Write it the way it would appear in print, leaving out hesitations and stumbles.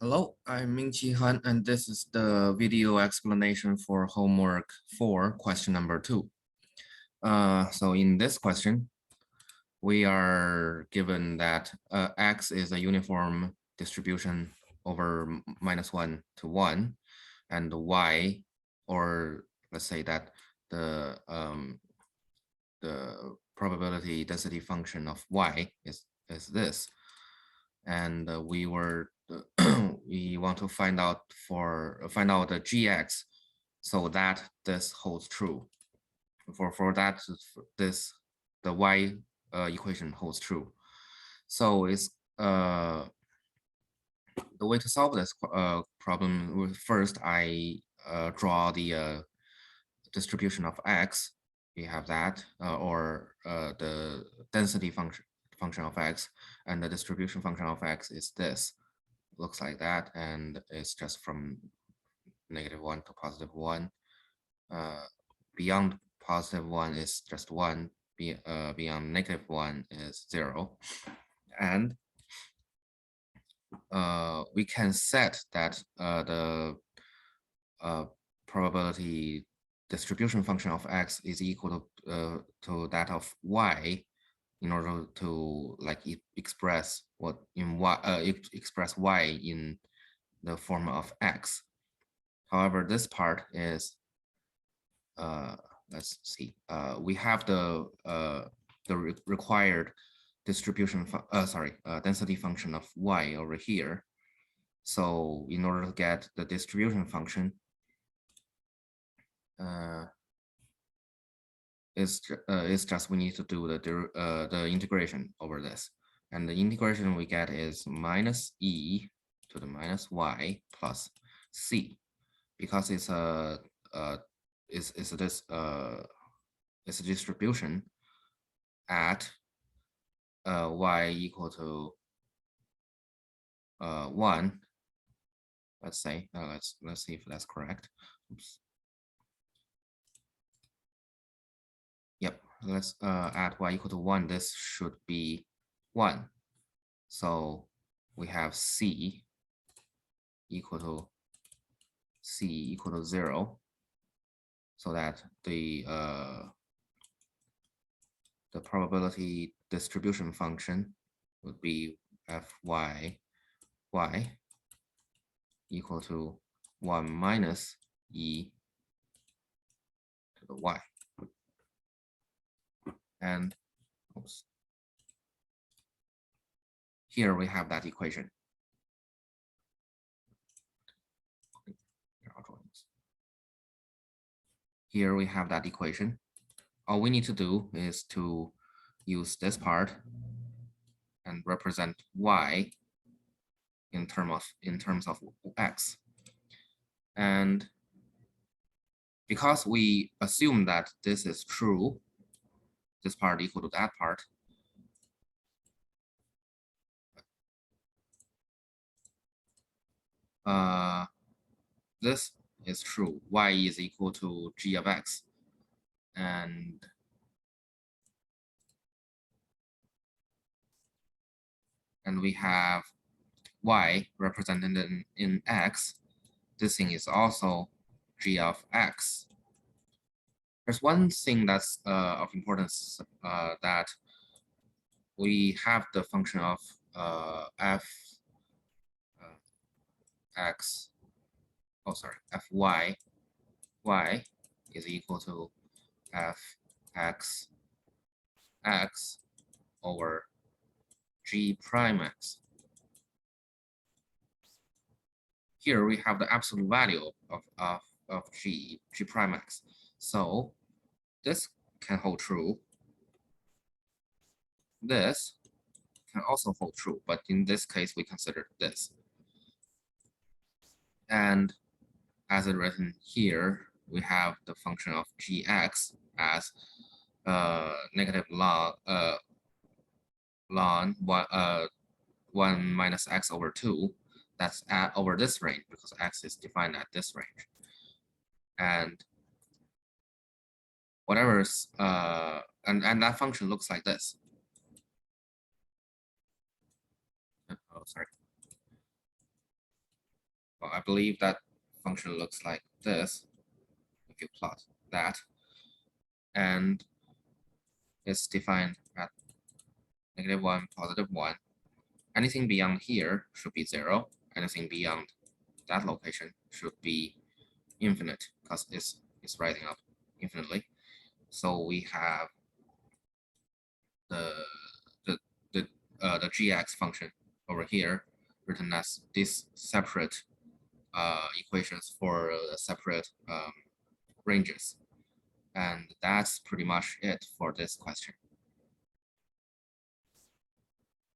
Hello, I'm mh620808, and this is the video explanation for homework 4, question number 2. So in this question, we are given that X is a uniform distribution over -1 to 1, and Y, or let's say that the probability density function of Y is this. And we want to find out the gx so that this holds true. For that, the y equation holds true. So it's the way to solve this problem. First, I draw the distribution of x. We have that, or the density function of x, and the distribution function of x is this. Looks like that, and it's just from -1 to +1. Beyond +1 is just 1. Beyond -1 is 0. And we can set that the probability distribution function of x is equal to that of y in order to express express y in the form of x. However, this part is let's see. We have the required distribution density function of y over here. So in order to get the distribution function, it's just we need to do the integration over this, and the integration we get is -e to the -y plus c, because it's a distribution at y equal to 1. Let's say let's see if that's correct. Oops. Yep, let's at y equal to 1, this should be 1. So we have c equal to 0, so that the probability distribution function would be fy y equal to 1 minus e to the y. And oops, here we have that equation. Here we have that equation. All we need to do is to use this part and represent y in terms of x. And because we assume that this is true, this part equal to that part, this is true. Y is equal to g of x, and we have y represented in x. This thing is also g of x. There's one thing that's of importance, that we have the function of f x, oh sorry, fy, y is equal to f x x over g prime x. Here we have the absolute value of g prime x. So this can hold true. This can also hold true, but in this case, we consider this. And as it written here, we have the function of gx as negative ln 1 minus x over 2. That's over this range because x is defined at this range. And whatever's and that function looks like this. Oh, sorry. Well, I believe that function looks like this if you plot that, and it's defined at -1, +1. Anything beyond here should be 0. Anything beyond that location should be infinite because it's rising up infinitely. So we have the the the gx function over here written as these separate equations for separate ranges. And that's pretty much it for this question.